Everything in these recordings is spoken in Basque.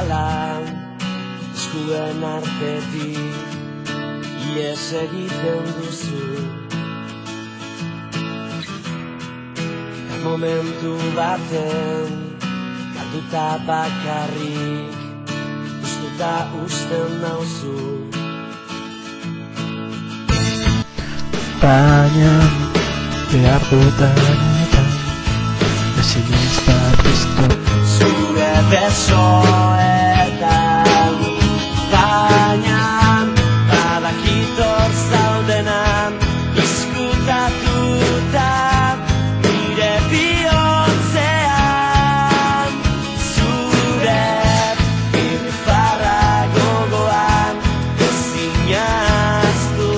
bezala eskuen artetik ies egiten duzu. Momentu baten galduta bakarrik ustuta usten nauzu. Baina behar dudanetan ezin ez bat iztu Zure besoetan baina badakit hor zaudenan izkutatuta nire bihotzean. Zure irrifarra gogoan ezin ahaztu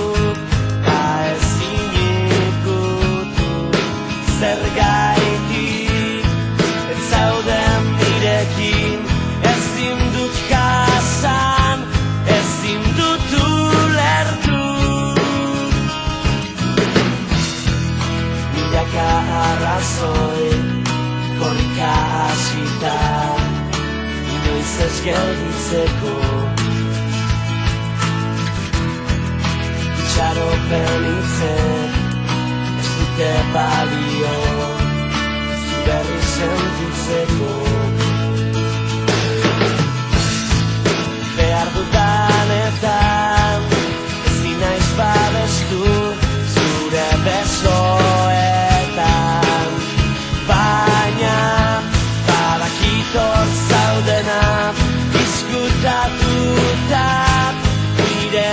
eta ezin ikutu. Zergaitik ez zauden nirekin, ezin dut jasan, ezin dut ulertu. Milaka arrazoi korrika hasita, inoiz ez gelditzeko. Itxaropen hitzek ez dute balio zu berri sentitzeko. Behar dudanetan ezin naiz babestu zure besoetan, baina badakit hor zaudena izkutatuta nire